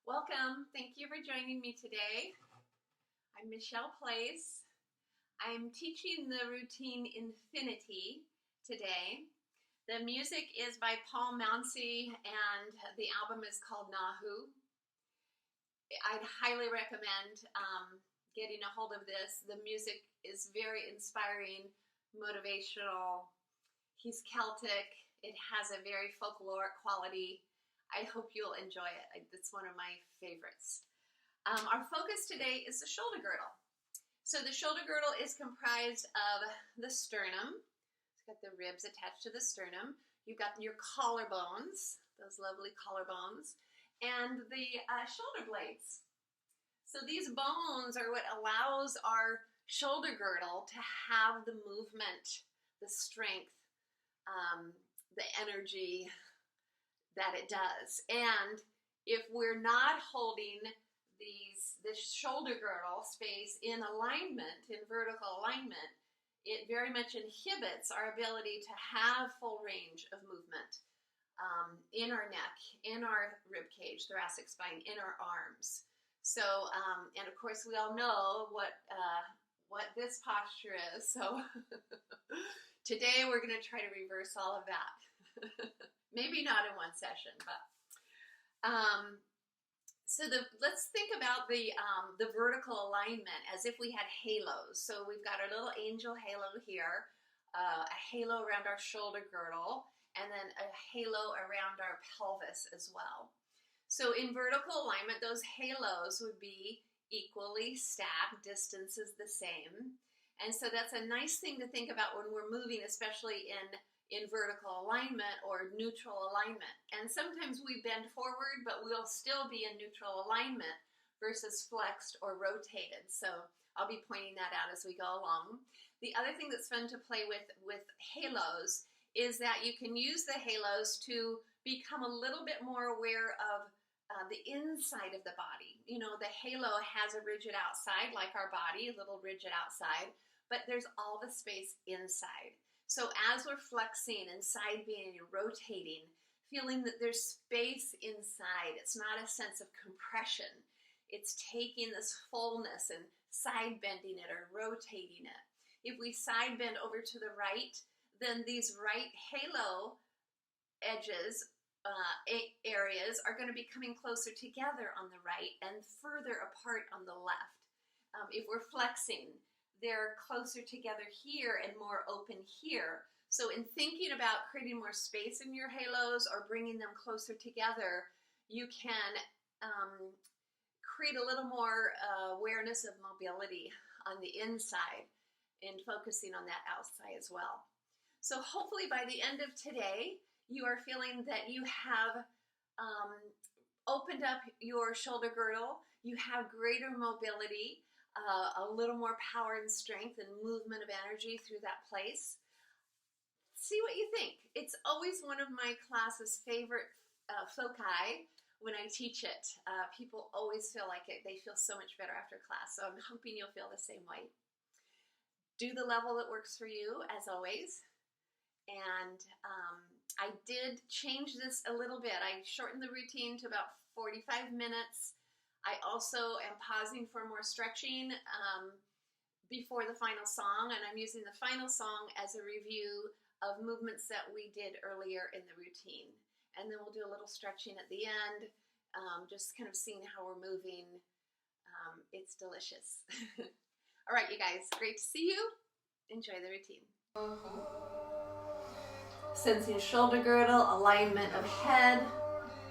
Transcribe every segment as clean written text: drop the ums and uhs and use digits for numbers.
Welcome. Thank you for joining me today. I'm Michelle Place. I'm teaching the routine Infinity today. The music is by Paul Mounsey and the album is called Nahu. I'd highly recommend getting a hold of this. The music is very inspiring, motivational. He's Celtic. It has a very folkloric quality. I hope you'll enjoy it. It's one of my favorites. Our focus today is the shoulder girdle. So the shoulder girdle is comprised of the sternum. It's got the ribs attached to the sternum. You've got your collarbones, those lovely collarbones, and the shoulder blades. So these bones are what allows our shoulder girdle to have the movement, the strength, the energy that it does. And if we're not holding this shoulder girdle space in alignment, in vertical alignment, it very much inhibits our ability to have full range of movement in our neck, in our rib cage, thoracic spine, in our arms. So, and of course we all know what this posture is. So today we're going to try to reverse all of that. Maybe not in one session, but let's think about the vertical alignment as if we had halos. So we've got our little angel halo here, a halo around our shoulder girdle, and then a halo around our pelvis as well. So in vertical alignment, those halos would be equally stacked, distance is the same. And so that's a nice thing to think about when we're moving, especially in vertical alignment or neutral alignment. And sometimes we bend forward, but we'll still be in neutral alignment versus flexed or rotated. So I'll be pointing that out as we go along. The other thing that's fun to play with halos is that you can use the halos to become a little bit more aware of the inside of the body. You know, the halo has a rigid outside, like our body, a little rigid outside, but there's all the space inside. So as we're flexing and side bending and rotating, feeling that there's space inside, it's not a sense of compression. It's taking this fullness and side bending it or rotating it. If we side bend over to the right, then these right halo edges, areas are going to be coming closer together on the right and further apart on the left. If we're flexing, they're closer together here and more open here. So in thinking about creating more space in your halos or bringing them closer together, you can create a little more awareness of mobility on the inside and focusing on that outside as well. So hopefully by the end of today, you are feeling that you have opened up your shoulder girdle, you have greater mobility, a little more power and strength and movement of energy through that place. See what you think. It's always one of my class's favorite foci when I teach it. People always feel like it. They feel so much better after class. So I'm hoping you'll feel the same way. Do the level that works for you, as always. And I did change this a little bit. I shortened the routine to about 45 minutes. I also am pausing for more stretching before the final song, and I'm using the final song as a review of movements that we did earlier in the routine. And then we'll do a little stretching at the end, just kind of seeing how we're moving. It's delicious. All right, you guys, great to see you. Enjoy the routine. Sensing shoulder girdle, alignment of head,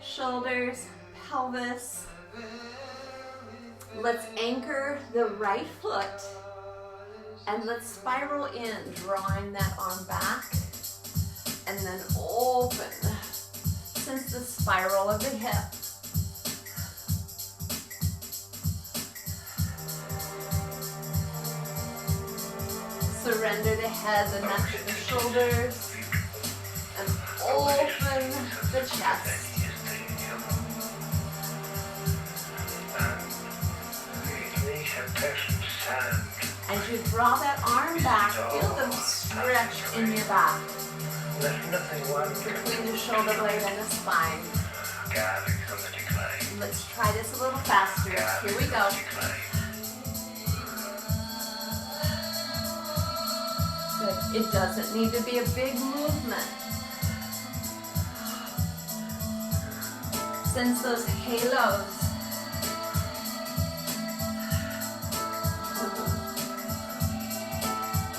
shoulders, pelvis. Let's anchor the right foot and let's spiral in, drawing that arm back and then open. Sense the spiral of the hip. Surrender the head, the neck, the shoulders, and open the chest. As you draw that arm back, feel the stretch in your back. Between the shoulder blade and the spine. Let's try this a little faster. Here we go. Good. It doesn't need to be a big movement. Sense those halos.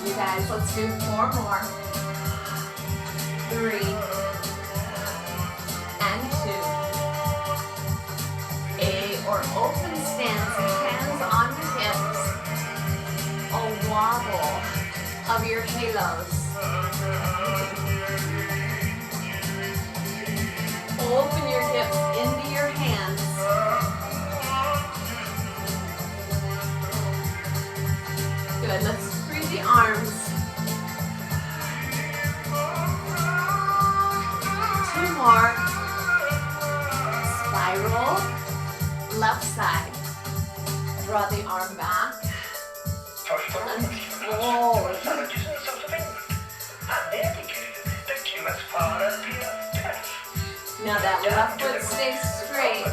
You guys, let's do 4 more. 3 and 2. Or open stance, hands on your hips. A wobble of your halos. Open your hips into your hands. Good, let's free the arms. 2 more. Spiral. Left side. Draw the arm back. And forward. Now that left foot stays straight.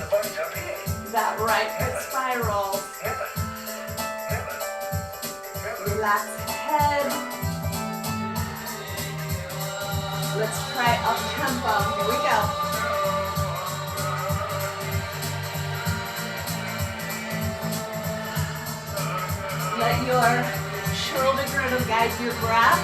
That right foot spirals. Relax head. Let's try up tempo. Here we go. Let your shoulder girdle guide your breath.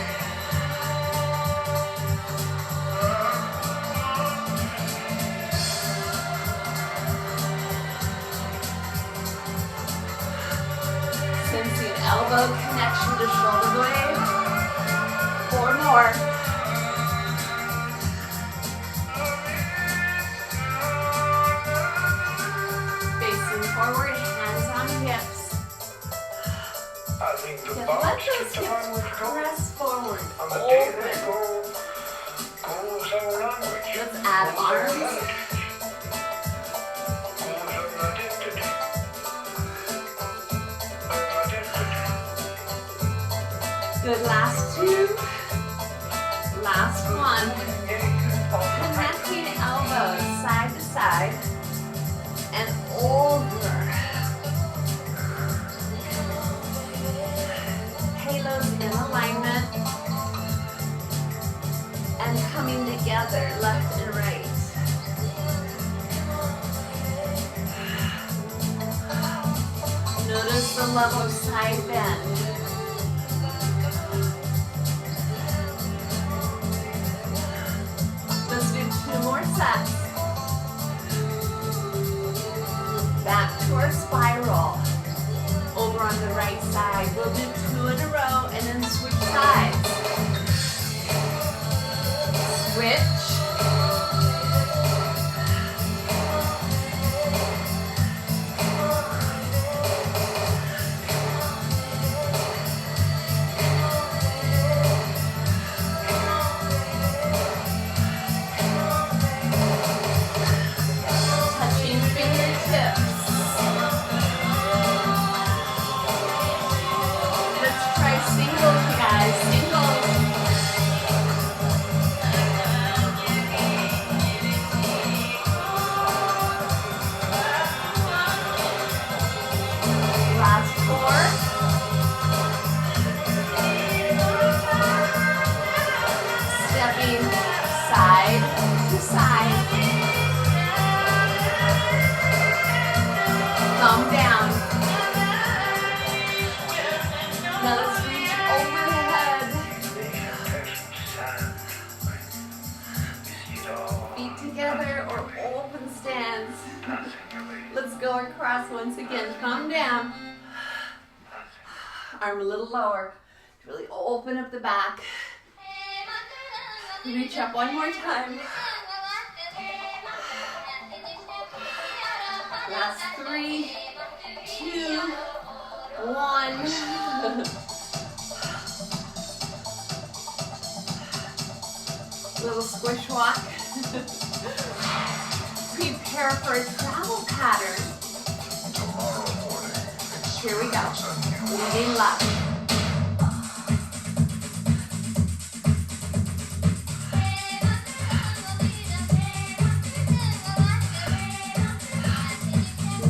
Sensing elbow connection to shoulder blade. 4 more. Facing forward, hands on hips. Let those hips press forward, open. Let's add arms. Good, last 2. Last 1. Connecting elbows side to side and over. Halos in alignment and coming together left and right. Notice the level side bend. Let's do 2 more sets. Back to our spiral. Over on the right side. We'll do 2 in a row and then switch sides. Switch. Touching fingertips. Let's try singles, you guys. Singles. Last 4. Stepping side to side. Thumb down. Now let's reach overhead. Feet together or open stance. Let's go across once again. Thumb down. Arm a little lower. Really open up the back. Reach up one more time. Last 3, 2, 1. Little squish walk. Prepare for a travel pattern. Here we go. Leading left.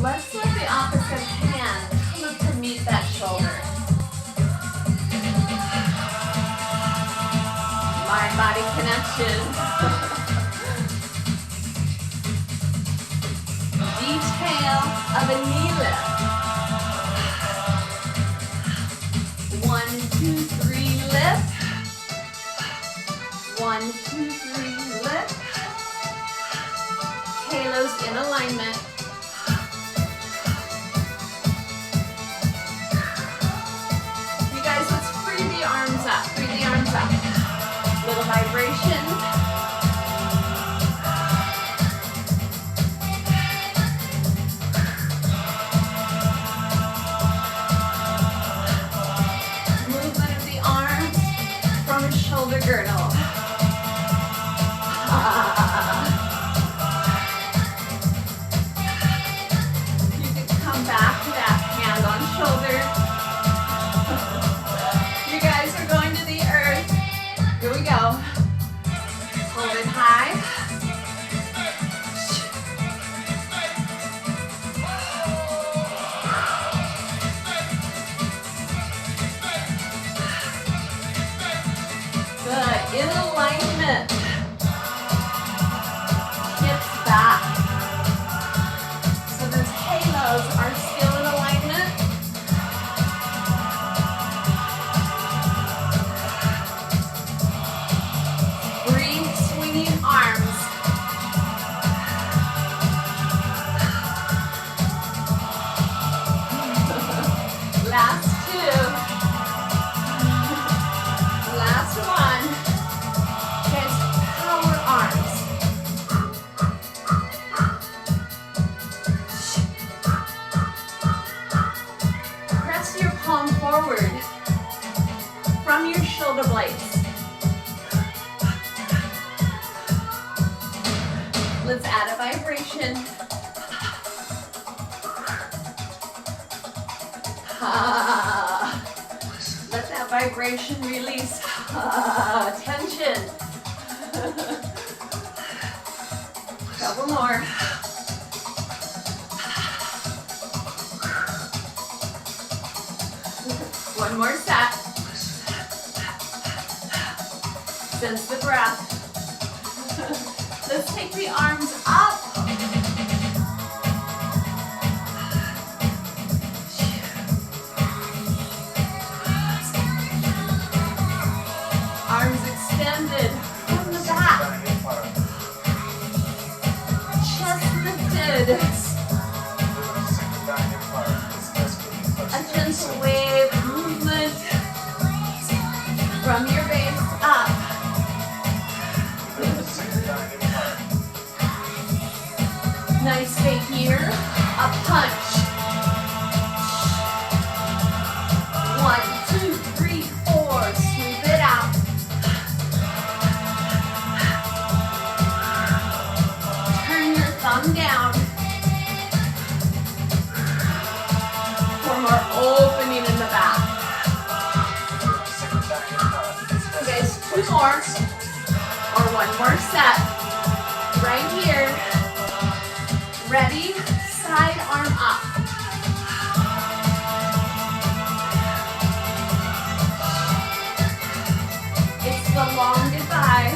Let's let the opposite hand come up to meet that shoulder. Mind-body connection. Detail of a knee lift. 1, 2, 3, lift. 1, 2, 3, lift. Halos in alignment. You guys, let's free the arms up. Free the arms up. Little vibration. Movement of the arms from shoulder girdle. You can come back to that hand on shoulder. You guys are going to the earth. Here we go. Hold it high. Good. In alignment. Hips back. So those halos are still in alignment. Breathe, swinging arms. Last two. Last one. Guys, power arms. Press your palm forward from your shoulder blades. Let's add a vibration. Let that vibration release tension. Couple more. One more set. Sense the breath. Let's take the arms up. Arms extended from the back. Chest lifted. A gentle wave movement from your base up. Nice stay here. A punch. 1, 2, 3, 4. Sweep it out. Turn your thumb down. For more opening in the back. You guys, 2 more. Or 1 more set. Right here. Ready? Side arm up. It's the long goodbye.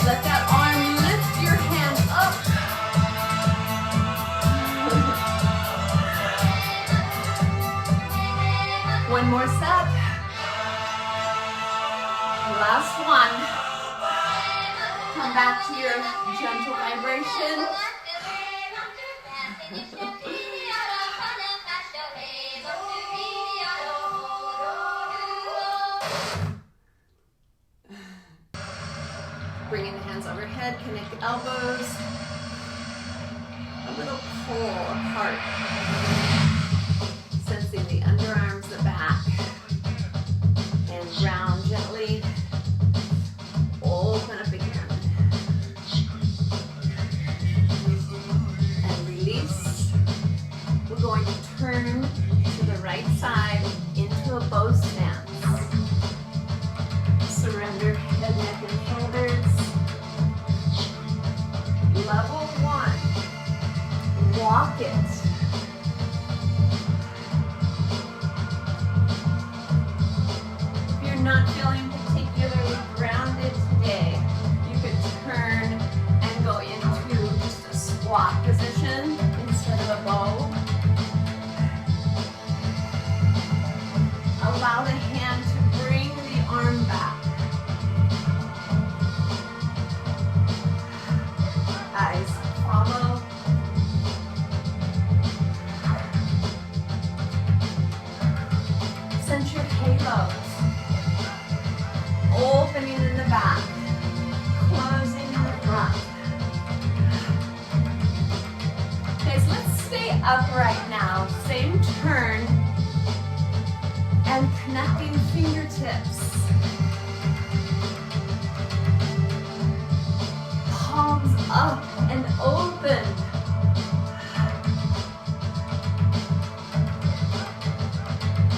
Let that arm lift your hand up. One more set. Last one. Come back to your gentle vibration. Bringing the hands overhead, connect the elbows. A little pull apart. Sensing the underarms, the back. And round gently. Open up again. And release. We're going to turn to the right side into a bow stance. Surrender head, neck, and shoulders. Level 1. Walk it. If you're not feeling particularly grounded today, you could turn and go into just a squat position instead of a bow. Allow the hand to bring the arm back. Eyes follow. Sense your halos. Opening in the back. Closing in the front. Okay, so let's stay upright now. Same turn. And connecting fingertips. Palms up and open.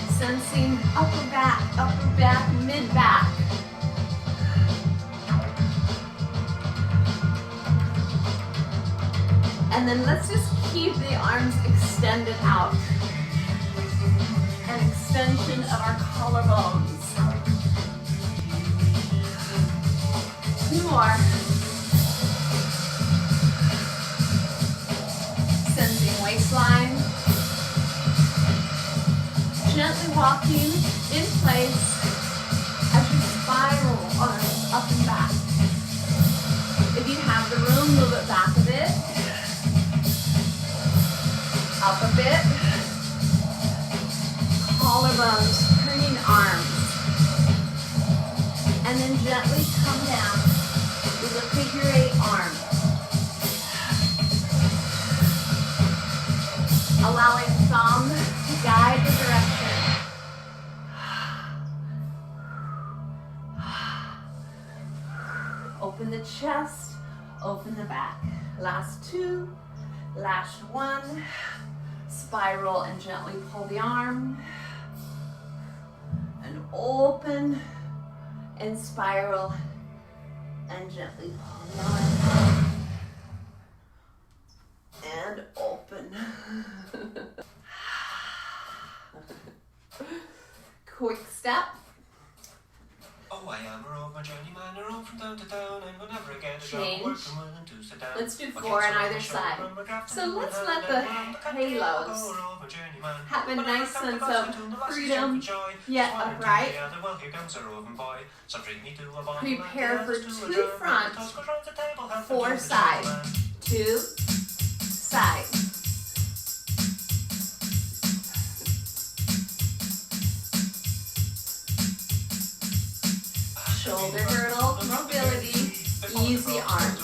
Sensing upper back, mid-back. And then let's just keep the arms extended out. An extension of our collarbones. 2 more. Sensing waistline. Gently walking in place as you spiral arms up and back. If you have the room, move it back a bit. Up a bit. Collarbones, turning arms. And then gently come down with a figure 8 arm. Allowing thumb to guide the direction. Open the chest, open the back. Last 2, last 1. Spiral and gently pull the arm. And open and spiral and gently pull the arm. And open. Quick step. Oh, I am a rover journeyman, I roam from town to town, and whenever I get a job, Change. work from willing to sit down. Let's do 4 on either side. So let's let the halos have a nice sense of freedom, yet upright. Prepare for 2 front, 4 side, 2 side. Shoulder girdle, mobility, easy arms.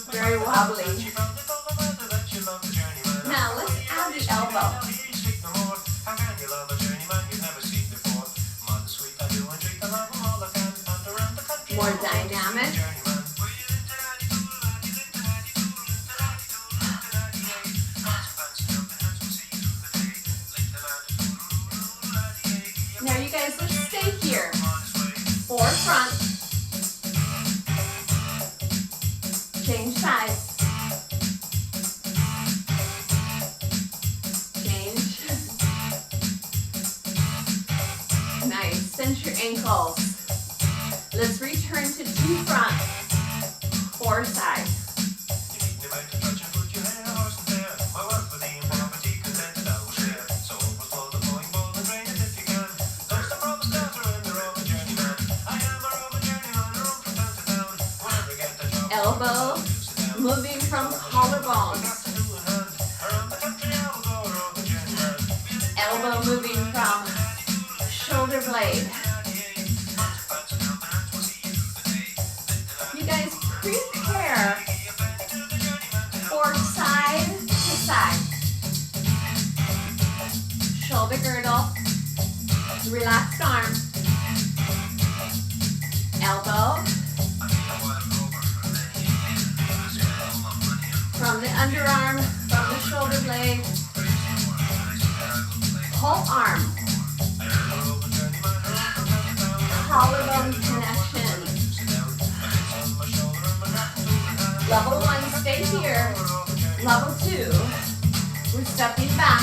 Very wobbly. Now let's add the elbow. More dynamic. Now you guys, let's stay here. 4 front. Change sides. Change. Nice. Cinch your ankles. Let's return to 2 front. 4 side. Elbow moving from collarbones. Elbow moving from shoulder blade. You guys prepare for side to side. Shoulder girdle. Relaxed arm. Elbow. From the underarm, from the whole arm. Collarbone connection. Level 1, stay here. Level 2, we're stepping back.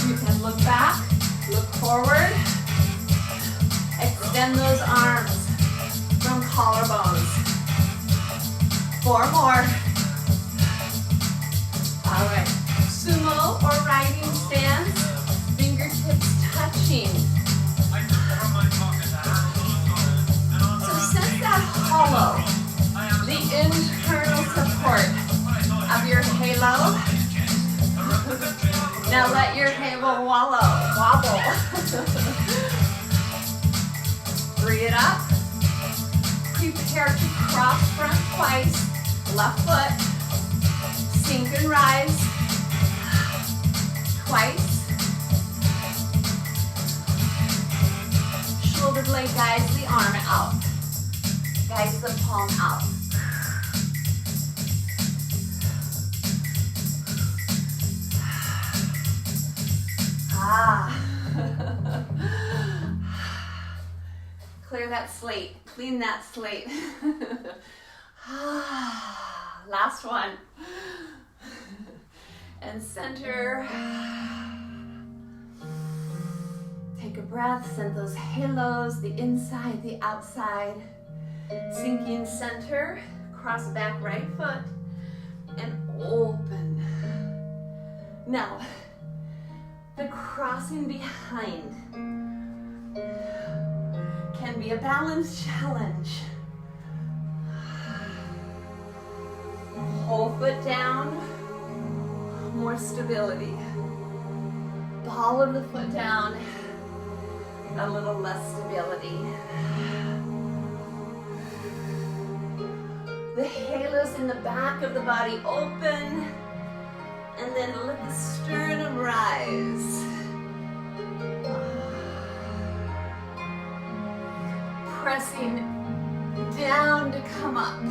You can look back, look forward. Extend those arms from collarbones. 4 more. All right, sumo or riding stance, fingertips touching. So sense that hollow, the internal support of your halo. Now let your halo wobble. Free it up. Prepare to cross front twice. Left foot. Sink and rise. Twice. Shoulder blade guides the arm out. Guides the palm out. Clear that slate, clean that slate. Last one. And center. Take a breath, send those halos, the inside, the outside. Sinking center, cross back right foot, and open. Now, the crossing behind can be a balance challenge. Whole foot down, more stability. Ball of the foot down, a little less stability. The halos in the back of the body open, and then let the sternum rise. Pressing down to come up.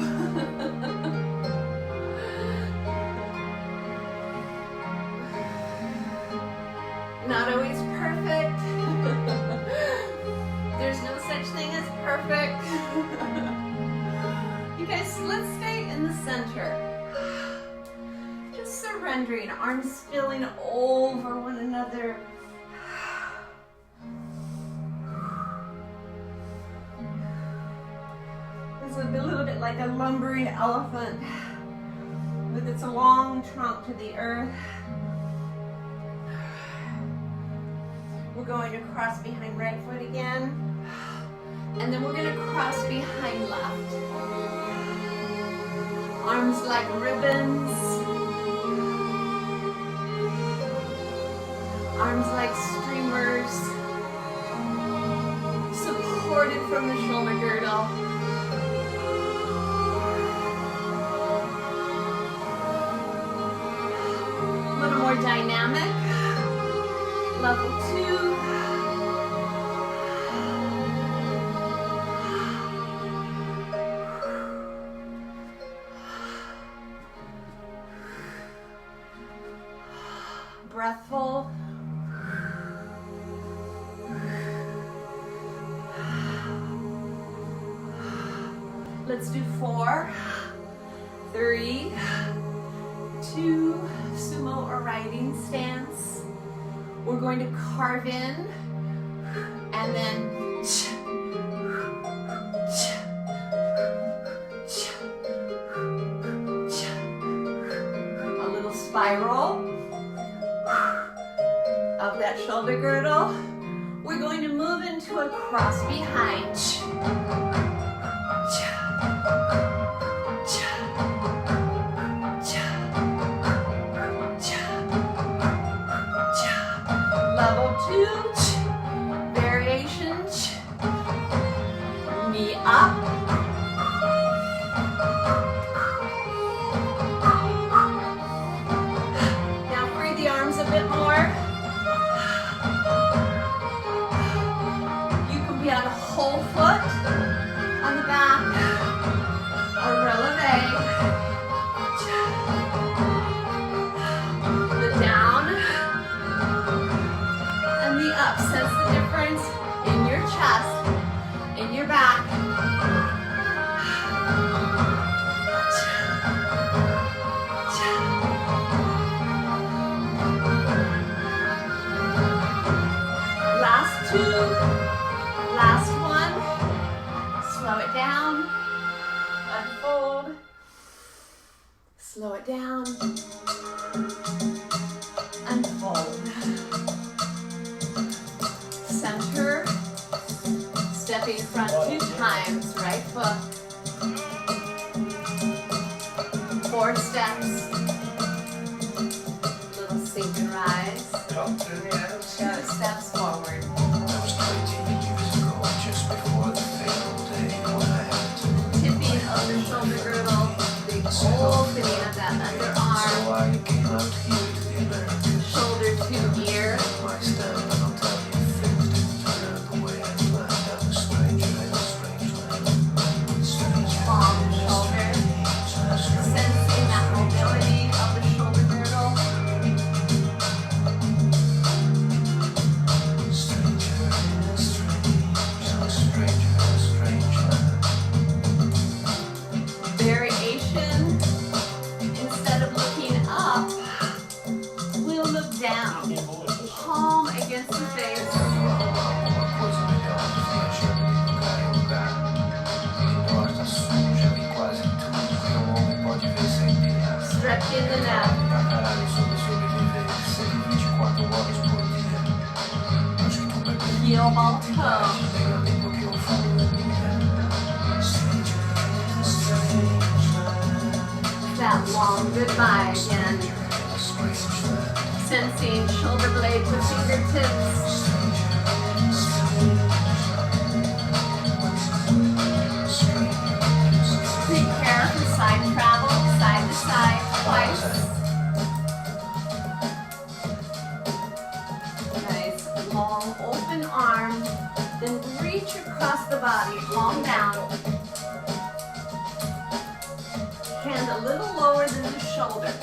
Not always perfect. There's no such thing as perfect. You guys, let's stay in the center. Just surrendering, arms spilling over one another. It's a little bit like a lumbering elephant with its long trunk to the earth. We're going to cross behind right foot again. And then we're going to cross behind left. Arms like ribbons. Arms like streamers. Supported from the shoulder girdle. A little more dynamic. Level 2. Breathful. Let's do 4, 3, 2, sumo or riding stance. We're going to carve in and then a little spiral of that shoulder girdle. We're going to move into a cross behind. Level 2, variation, knee up. Now free the arms a bit more. You can be on a whole foot. it down. Unfold. Center. Stepping front 2 times. Right foot. 4 steps. Little sink and rise. 2 steps forward. That was 20 years ago, just before the fatal day when I had to. Tipping of the shoulder girdle. Big opening of that underarm. So I came out here to the Americans. Shoulder to ear. My stand, and I'll tell you, things didn't turn out the way I planned. I was stranger in a strange land. Stranger Palm, in a shoulder. strange land. Sensing that mobility of the shoulder girdle. Stranger in a strange land. Variation. Instead of looking up, we'll look down. Palm against the face. Stretch in the neck. Heel ball toe. That long goodbye again. Sensing shoulder blade to fingertips. Prepare for side travel, side to side, twice. Nice long open arm. Then reach across the body, palm down. Hand a little lower than the shoulder.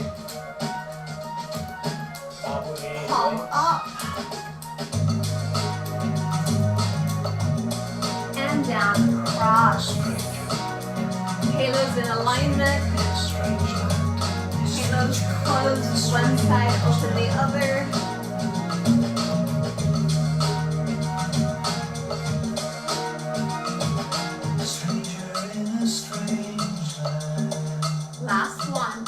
Palm up. And down, cross. Halos in alignment. Halos closed one side, open the other. Last one.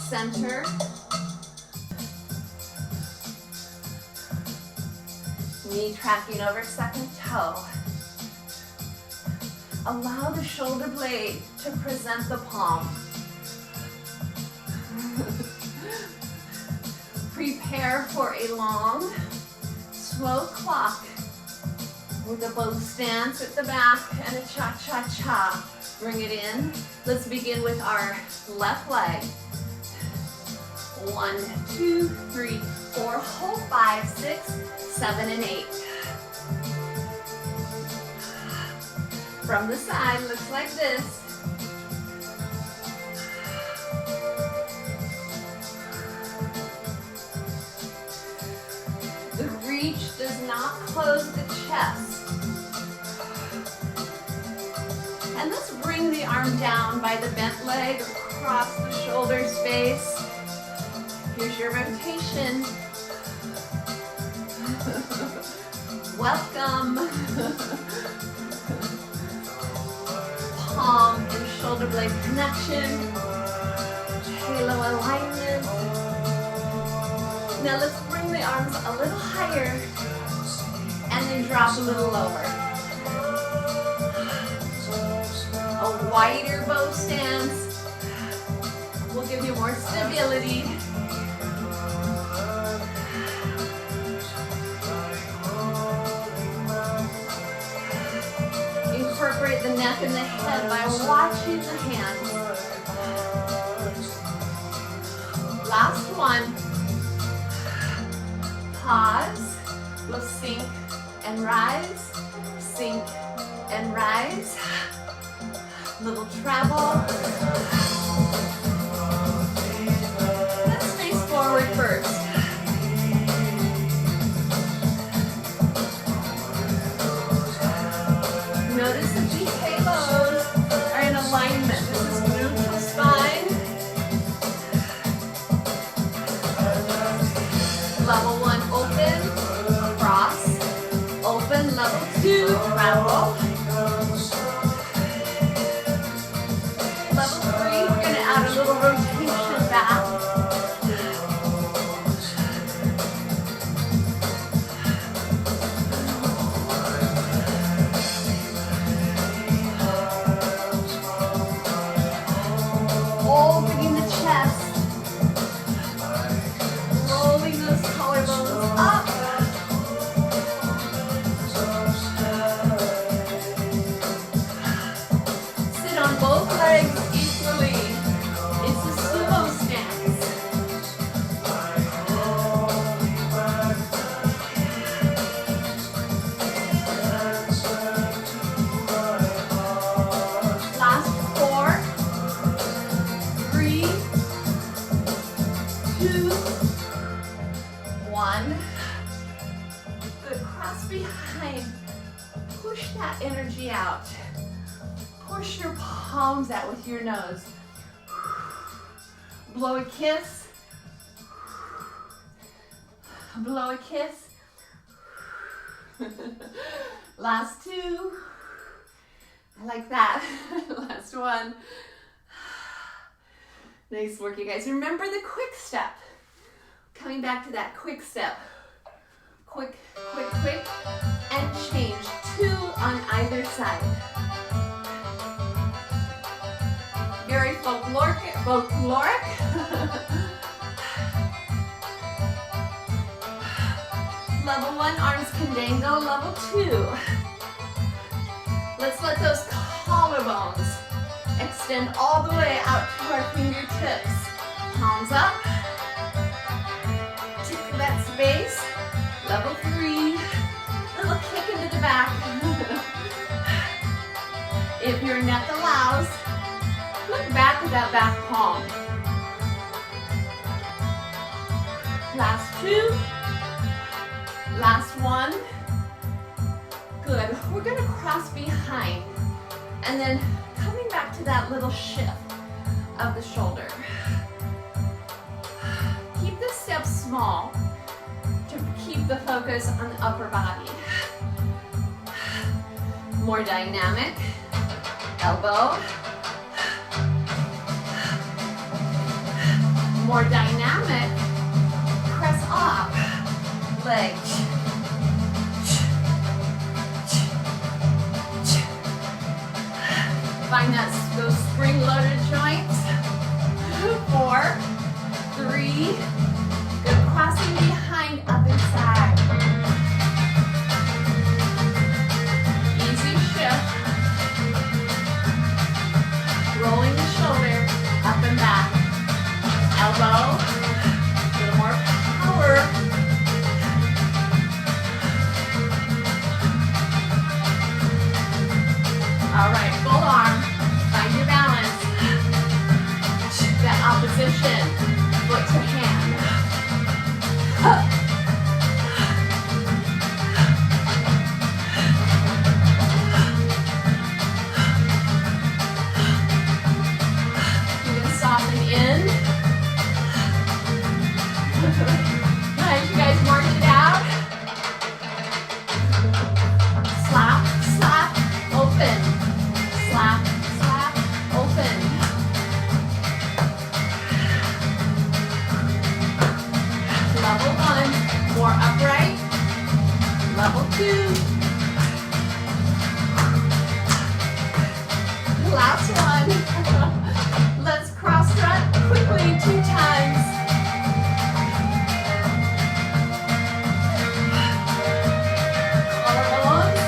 Center. Knee tracking over second toe. Allow the shoulder blade to present the palm. Prepare for a long, slow clock with a bow stance at the back and a cha-cha-cha. Bring it in. Let's begin with our left leg. 1, 2, 3, 4, hold 5, 6, 7, and 8. From the side, looks like this. The reach does not close the chest. And let's bring the arm down by the bent leg across the shoulder space. Here's your rotation. Welcome. Palm and shoulder blade connection. Halo alignment. Now let's bring the arms a little higher and then drop a little lower. A wider bow stance will give you more stability. Incorporate the neck and the head by watching the hands. Last one. Pause. We'll sink and rise. Sink and rise. Little travel. Let's face forward first. Notice the G halos are in alignment. This is neutral spine. Level 1, open, cross, open. Level 2, travel. that energy out. Push your palms out with your nose. Blow a kiss. Blow a kiss. Last two. I like that. Last one. Nice work, you guys. Remember the quick step. Coming back to that quick step. Quick, quick, quick. And change. 2 on either side. Very folkloric. Level 1, arms can dangle. Level 2. Let's let those collarbones extend all the way out to our fingertips. Palms up. Tickle that space. Level 3. Little kick into the back. If your neck allows, look back at that back palm. Last 2. Last one. Good. We're going to cross behind and then coming back to that little shift of the shoulder. Keep the steps small to keep the focus on the upper body. More dynamic. Elbow. More dynamic. Press up. Leg. Find those spring-loaded joints. 4, 3. Good. Crossing behind, other side. Easy shift. Rolling the shoulder up and back. Elbow. A little more power. All right, full arm. Find your balance. That opposition, foot to hand. Up. You can soften in. Nice, you guys march it out. Slap, slap, open. Slap, slap, open. Level 1, more upright. Level 2. Last one. Let's cross front quickly 2 times. Collarbones.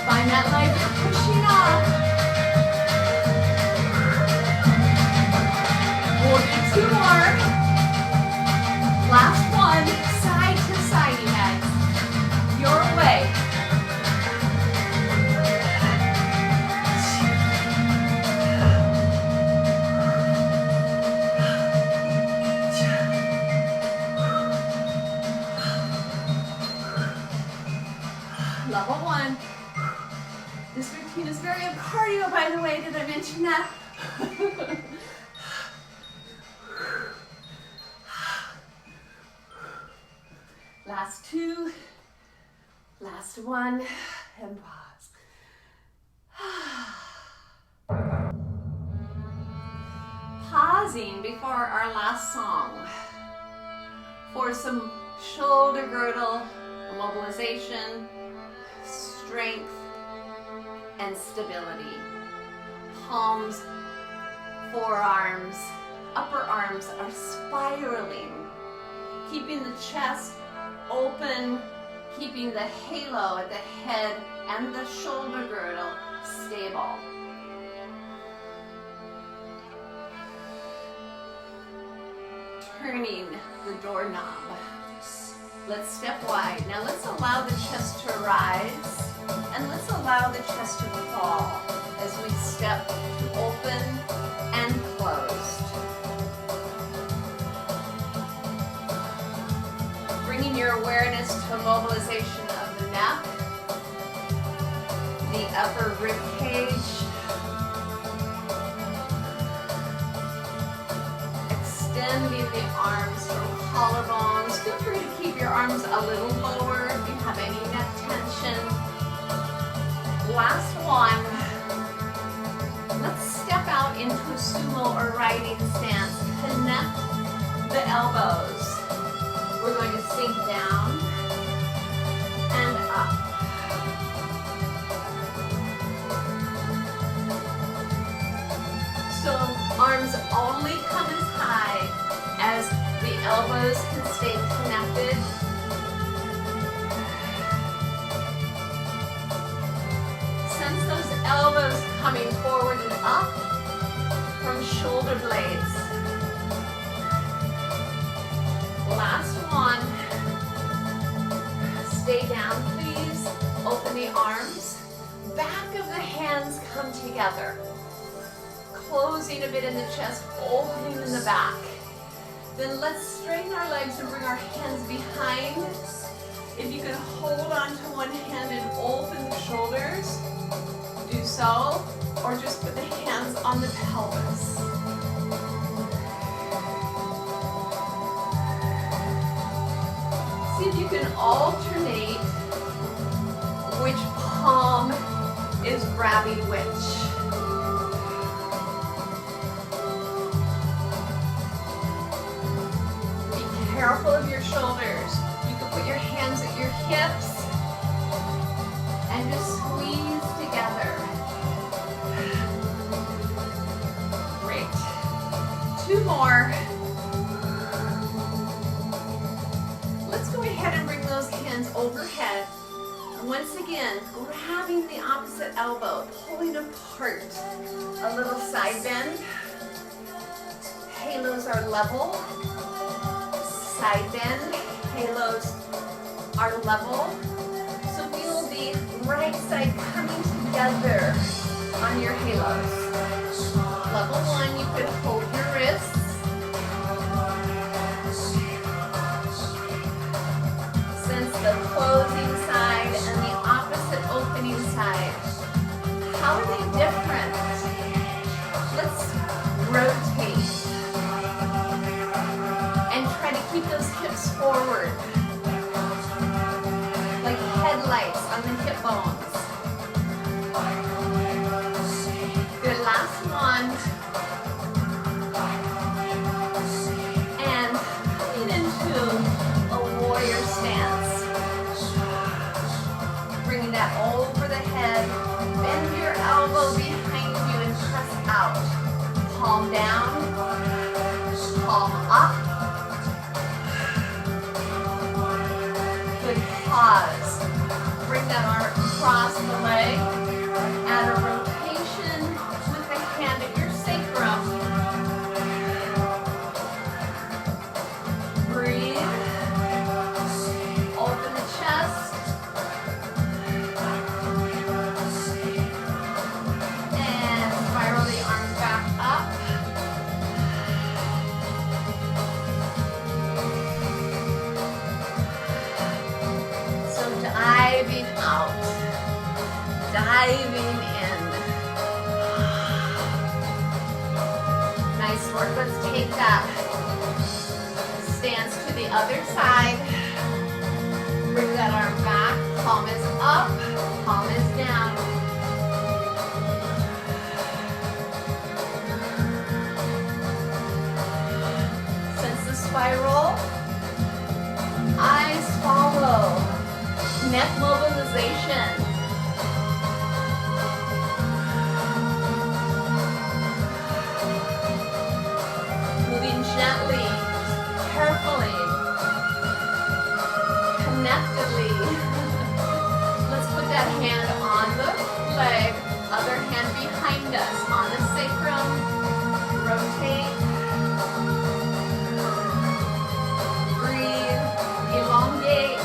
Find that leg you're pushing off. We'll do 2 more. Last one, side to side, you guys. Your way. Level 1. This routine is very cardio, by the way. Did I mention that? Last 2. Last one. And pause. Pausing before our last song for some shoulder girdle mobilization, strength, and stability. Palms, forearms, upper arms are spiraling, keeping the chest open, keeping the halo at the head and the shoulder girdle stable. Turning the doorknob. Let's step wide. Now let's allow the chest to rise and let's allow the chest to fall as we step to open and closed. your awareness to mobilization of the neck, the upper rib cage, extending the arms from collarbones. Feel free to keep your arms a little lower if you have any neck tension. Last one. Let's step out into a sumo or riding stance. Connect the elbows. We're going to sink down and up. So arms only come as high as the elbows can stay connected. Sense those elbows coming forward and up from shoulder blades. Last one. Stay down, please. Open the arms. Back of the hands come together. Closing a bit in the chest, opening in the back. Then let's straighten our legs and bring our hands behind. If you can hold on to one hand and open the shoulders, do so, or just put the hands on the pelvis. See if you can alternate which palm is grabbing which. Be careful of your shoulders. You can put your hands at your hips and just squeeze together. Great. Two more. Let's go ahead and bring those hands overhead. And once again, grabbing the opposite elbow, pulling apart. A little side bend. Halos are level. Side bend. Halos are level. So feel the right side coming together on your halos. Level one, you could hold your wrists. Sense the closing side and the opposite opening side. How are they different? Let's rotate. And try to keep those hips forward. Like headlights on the hip bones. Good, last one. And coming into a warrior stance. Bringing that over the head. Bend your elbow behind you and press out. Palm down. Palm up. Good, pause. Bring that arm across the leg. Add a rotation with the hand at your sacrum. Breathe. Open the chest. And spiral the arms back up. So diving out. Diving in. Nice work. Let's take that stance to the other side. Bring that arm back. Palm is up. Palm is down. Sense the spiral. Eyes follow. Neck mobilization. Moving gently, carefully, connectedly. Let's put that hand on the leg, other hand behind us on the sacrum. Rotate. Breathe. Elongate.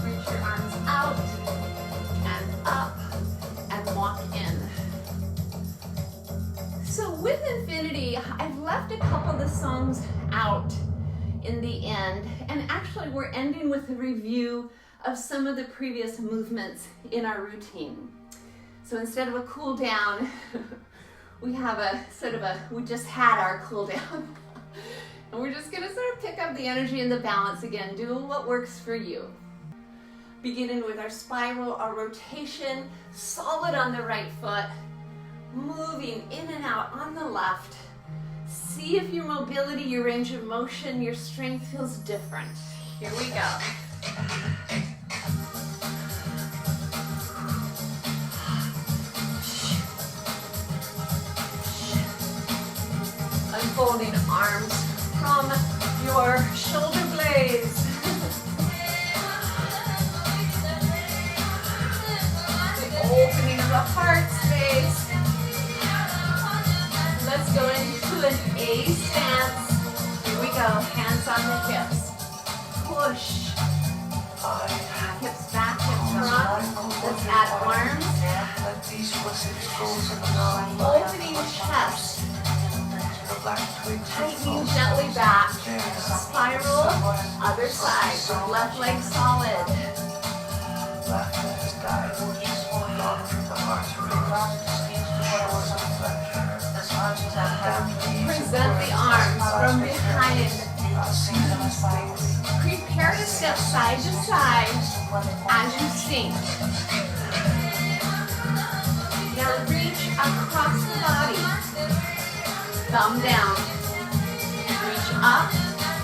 Reach your arms out and up and walk in. So with infinity palms out in the end. And actually we're ending with a review of some of the previous movements in our routine. So instead of a cool down, we have we just had our cool down. And we're just gonna sort of pick up the energy and the balance again, doing what works for you. Beginning with our spiral, our rotation, solid on the right foot, moving in and out on the left. See if your mobility, your range of motion, your strength feels different. Here we go. Unfolding arms from your shoulder blades. The opening of the heart space. Let's go into an A stance. Here we go, hands on the hips. Push. Hips back, hips front. Let's add arms. Opening chest. Tightening gently back. Spiral, other side. Left leg solid. Present the arms from behind. Prepare to step side to side as you sink. Now reach across the body. Thumb down. Reach up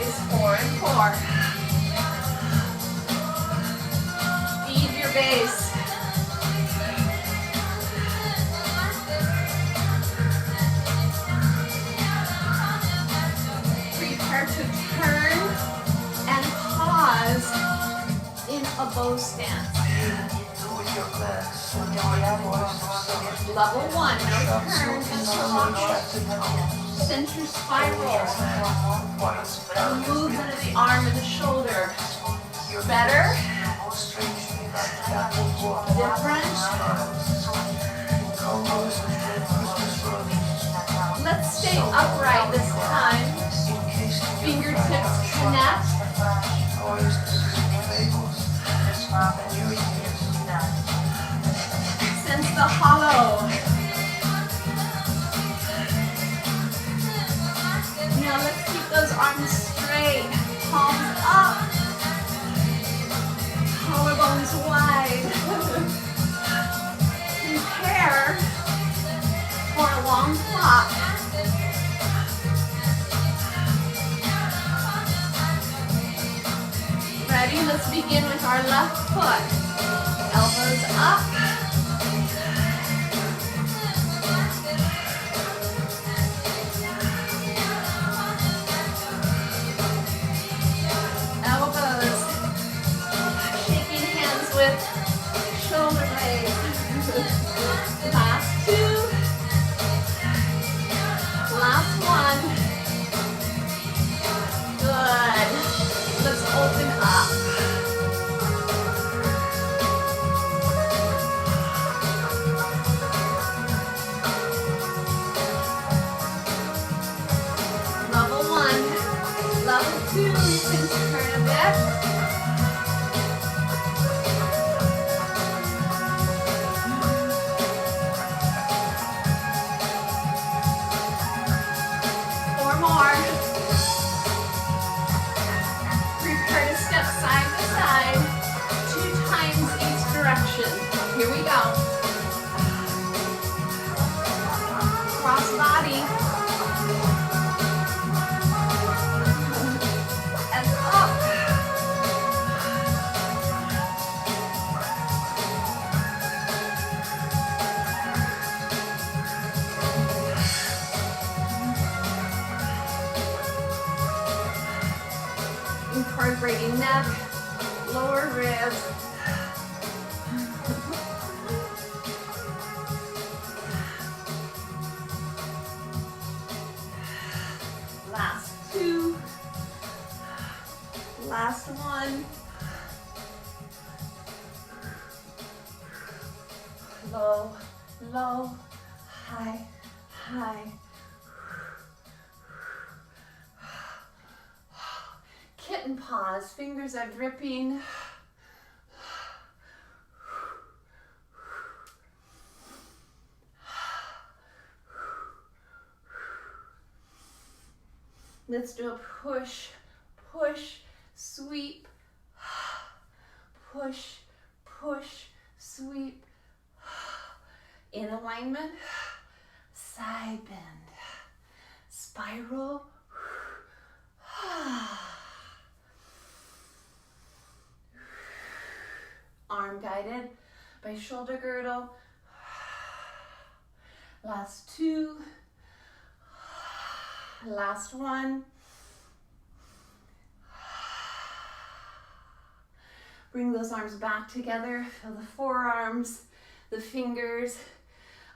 is 4 and 4. Feed your base. Prepare to turn and pause in a bow stance. Level 1, no turn until launch. Center spiral. Movement of the arm and the shoulder. Better? Different? Let's stay upright this time. Fingertips connect. Sense the hollow. Now let's keep those arms straight. Palms up. Collarbones wide. Prepare for a long flop. Ready? Let's begin with our left foot. Elbows up. Elbows. Shaking hands with shoulder blades. Last two. Last one. Good. Let's open up. Level 1. Level 2, you can turn a bit. Here we go. Cross body. And up. Incorporating neck, lower ribs. Last two. Last one. Low, low, high, high. it and pause. Fingers are dripping. Let's do a push, push, sweep, push, push, sweep. In alignment, side bend, spiral. Arm guided by shoulder girdle. Last two. Last one. Bring those arms back together. Feel the forearms, the fingers.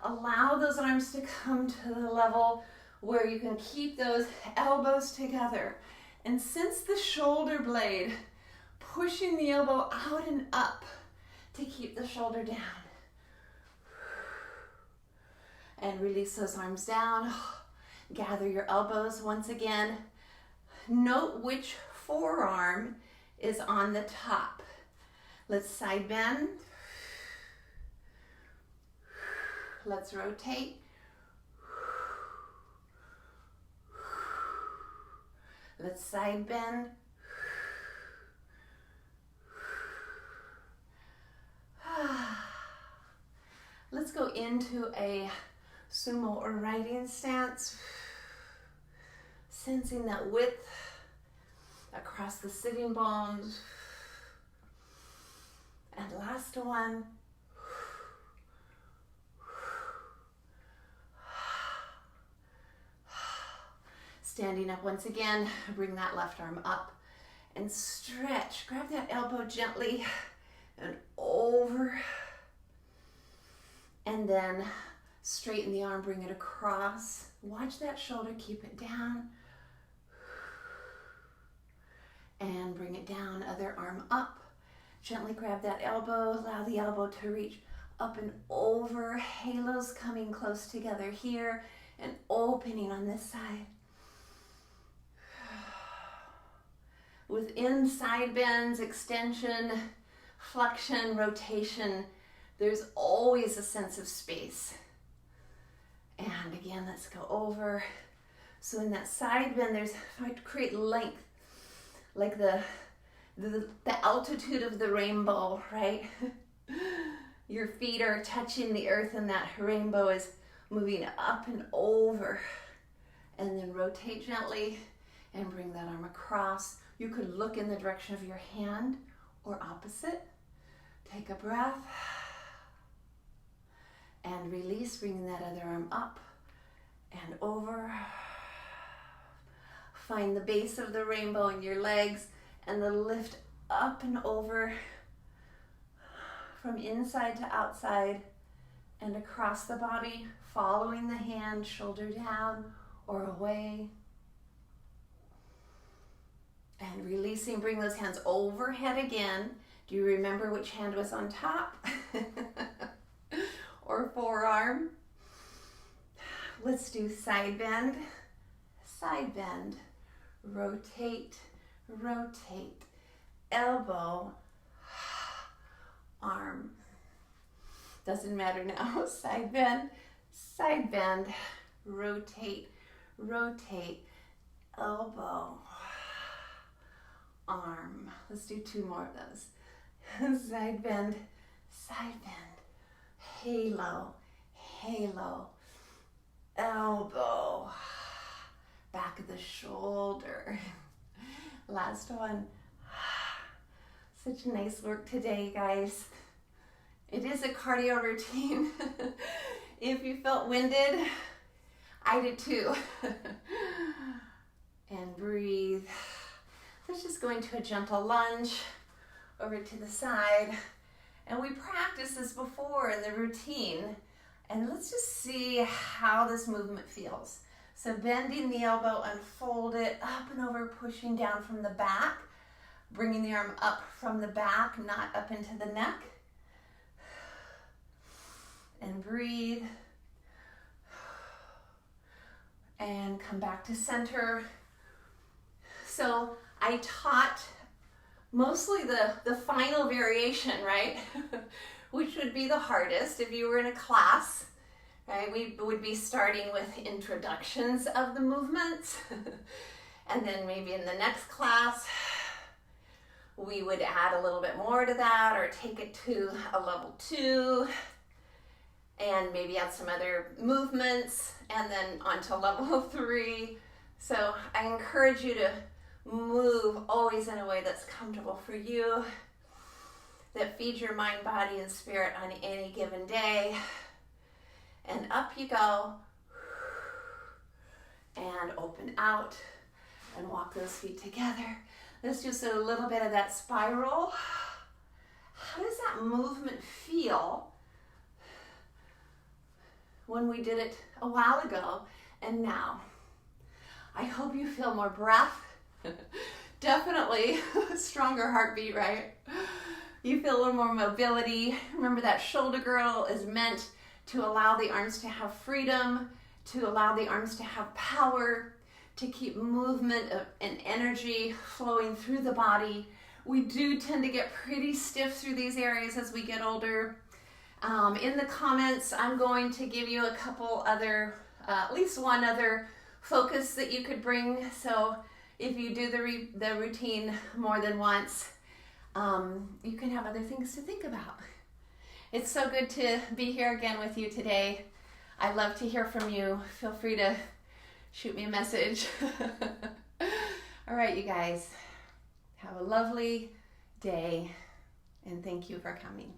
Allow those arms to come to the level where you can keep those elbows together. And sense the shoulder blade pushing the elbow out and up to keep the shoulder down. And release those arms down. Gather your elbows once again. Note which forearm is on the top. Let's side bend. Let's rotate. Let's side bend. Let's go into a sumo or riding stance. Sensing that width across the sitting bones. And last one. Standing up once again, bring that left arm up and stretch. Grab that elbow gently and over. And then straighten the arm, bring it across. Watch that shoulder, keep it down. And bring it down, other arm up. Gently grab that elbow, allow the elbow to reach up and over. Halos coming close together here and opening on this side. Within side bends, extension, flexion, rotation, there's always a sense of space. And again, let's go over. So in that side bend, there's, I create length, like the altitude of the rainbow, right? Your feet are touching the earth and that rainbow is moving up and over. And then rotate gently and bring that arm across. You could look in the direction of your hand or opposite. Take a breath and release, bringing that other arm up and over. Find the base of the rainbow in your legs and the lift up and over from inside to outside and across the body, following the hand, shoulder down or away. And releasing, bring those hands overhead again. Do you remember which hand was on top? Or forearm? Let's do side bend, rotate, rotate, elbow, arm. Doesn't matter now. Side bend, rotate, rotate, elbow, arm. Let's do two more of those. Side bend, halo, halo, elbow, back of the shoulder. Last one. Such nice work today, guys. It is a cardio routine. If you felt winded, I did too. And breathe. Let's just go into a gentle lunge over to the side. And we practiced this before in the routine. And let's just see how this movement feels. So bending the elbow, unfold it up and over, pushing down from the back. Bringing the arm up from the back, not up into the neck. And breathe. And come back to center. So I I taught mostly the final variation, right? Which would be the hardest if you were in a class, right? We would be starting with introductions of the movements. And then maybe in the next class, we would add a little bit more to that or take it to a level 2 and maybe add some other movements and then on to level 3. So I encourage you to move always in a way that's comfortable for you, that feeds your mind, body, and spirit on any given day. And up you go. And open out and walk those feet together. Let's do just a little bit of that spiral. How does that movement feel when we did it a while ago and now? I hope you feel more breath. Definitely stronger heartbeat, right? You feel a little more mobility. Remember that shoulder girdle is meant to allow the arms to have freedom, to allow the arms to have power, to keep movement and energy flowing through the body. We do tend to get pretty stiff through these areas as we get older. In the comments, I'm going to give you a couple other, at least one other focus that you could bring. So if you do the routine more than once, you can have other things to think about. It's so good to be here again with you today. I love to hear from you. Feel free to shoot me a message. All right, you guys, have a lovely day, and thank you for coming.